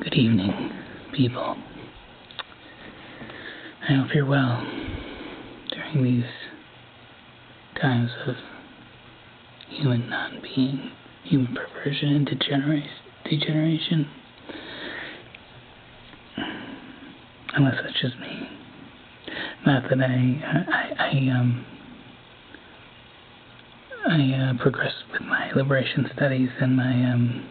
Good evening, people. I hope you're well during these times of human non-being, human perversion, and degeneration. Unless that's just me. Not that I progress with my liberation studies and my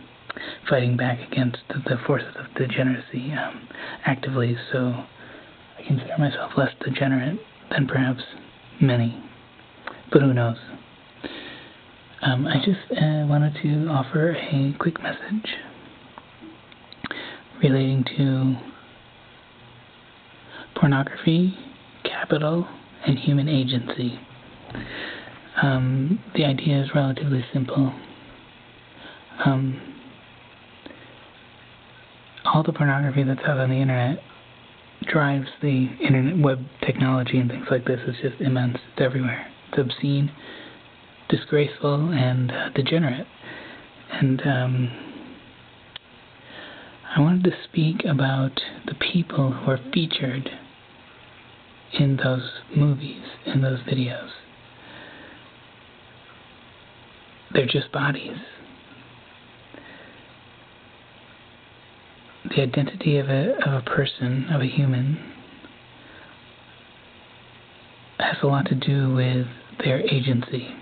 fighting back against the forces of degeneracy actively, so I consider myself less degenerate than perhaps many, but who knows. I just wanted to offer a quick message relating to pornography, capital, and human agency. The idea is relatively simple. All the pornography that's out on the internet drives the internet, web technology and things like this. It's just immense. It's everywhere. It's obscene, disgraceful, and degenerate. And I wanted to speak about the people who are featured in those movies, in those videos. They're just bodies. The identity of a person, of a human, has a lot to do with their agency.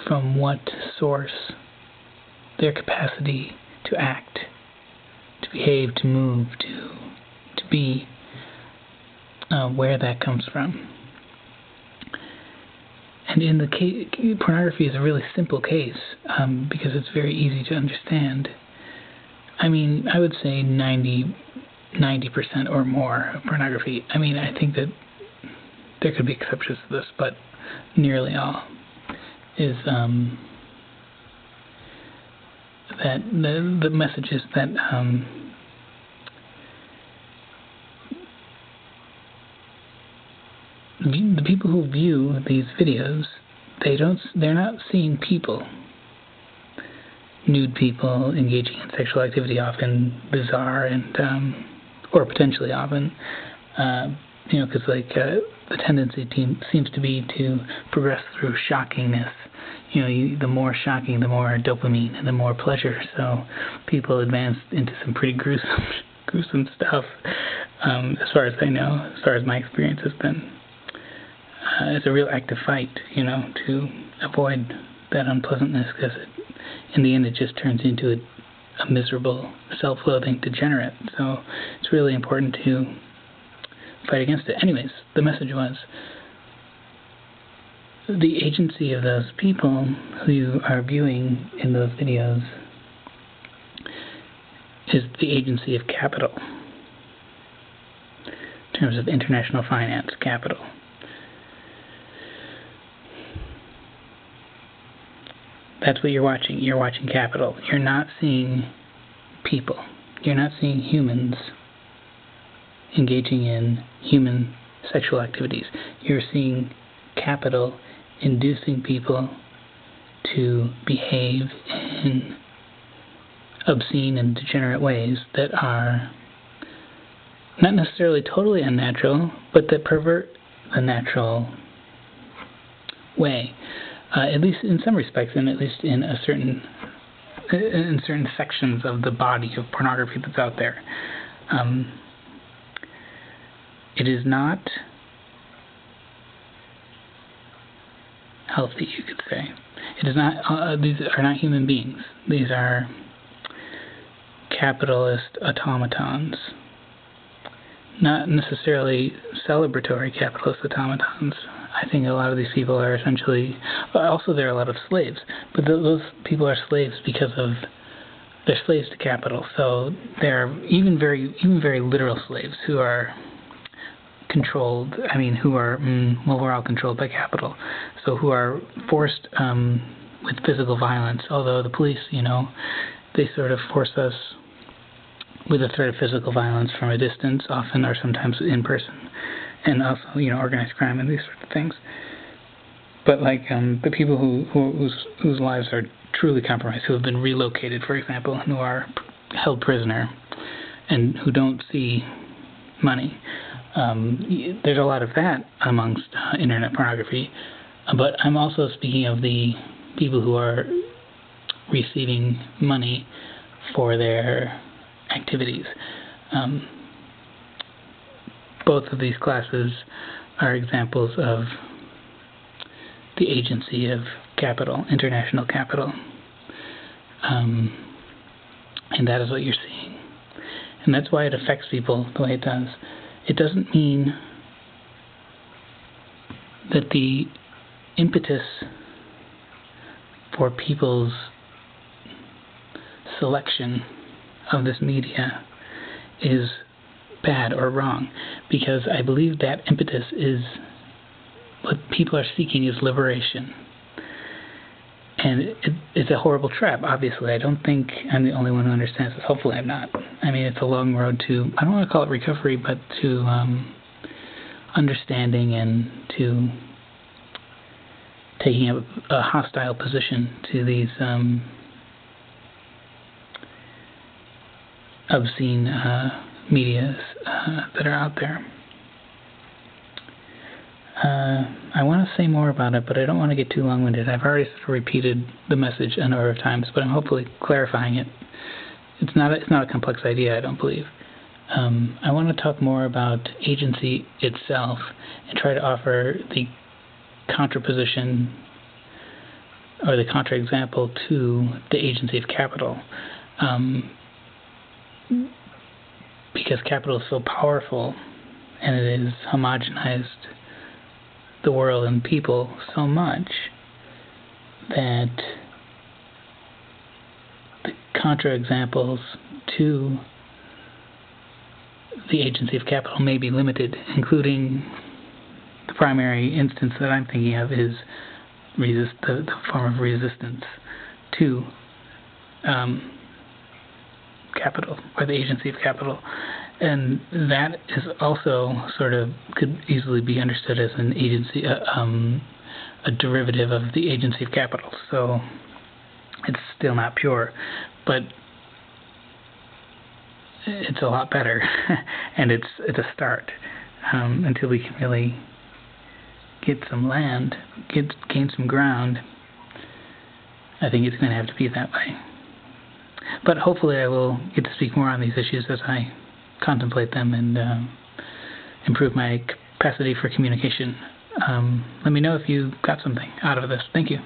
From what source, their capacity to act, to behave, to move, to be, where that comes from. And in the case, pornography is a really simple case because it's very easy to understand. I mean, I would say 90% or more of pornography. I mean, I think that there could be exceptions to this, but nearly all is that the message is that the people who view these videos, they're not seeing people. Nude people engaging in sexual activity, often bizarre and or potentially often, because the tendency seems to be to progress through shockingness. The more shocking, the more dopamine and the more pleasure. So people advance into some pretty gruesome stuff. As far as I know, as far as my experience has been, it's a real active fight, to avoid that unpleasantness, because in the end it just turns into a miserable, self-loathing degenerate. So it's really important to fight against it. Anyways, the message was the agency of those people who you are viewing in those videos is the agency of capital. In terms of international finance, capital. That's what you're watching. You're watching capital. You're not seeing people. You're not seeing humans engaging in human sexual activities. You're seeing capital inducing people to behave in obscene and degenerate ways that are not necessarily totally unnatural, but that pervert the natural way. At least in some respects, and at least in certain sections of the body of pornography that's out there. It is not healthy, you could say. It is not. These are not human beings. These are capitalist automatons. Not necessarily celebratory capitalist automatons. I think a lot of these people are essentially, also there are a lot of slaves, but those people are slaves because they're slaves to capital. So they're even very literal slaves who are controlled. I mean, who are we're all controlled by capital. So who are forced with physical violence. Although the police, they sort of force us with a threat of physical violence from a distance, often or sometimes in person. And also, organized crime and these sorts of things. But the people whose lives are truly compromised, who have been relocated, for example, and who are held prisoner and who don't see money. There's a lot of that amongst internet pornography, but I'm also speaking of the people who are receiving money for their activities. Both of these classes are examples of the agency of capital, international capital. And that is what you're seeing. And that's why it affects people the way it does. It doesn't mean that the impetus for people's selection of this media is bad or wrong, because I believe that impetus is what people are seeking is liberation. And it's a horrible trap, obviously. I don't think I'm the only one who understands this. Hopefully I'm not. I mean, it's a long road to, I don't want to call it recovery, but to understanding and to taking a hostile position to these obscene medias that are out there. I want to say more about it, but I don't want to get too long-winded. I've already sort of repeated the message a number of times, but I'm hopefully clarifying it. It's not a complex idea, I don't believe. I want to talk more about agency itself and try to offer the contraposition or the counterexample to the agency of capital. Because capital is so powerful and it has homogenized the world and people so much that the counterexamples to the agency of capital may be limited, including the primary instance that I'm thinking of is the form of resistance to capital, or the agency of capital. And that is also sort of could easily be understood as an agency, a derivative of the agency of capital. So it's still not pure, but it's a lot better, and it's a start until we can really get some land, gain some ground. I think it's going to have to be that way. But hopefully I will get to speak more on these issues as I contemplate them and improve my capacity for communication. Let me know if you got something out of this. Thank you.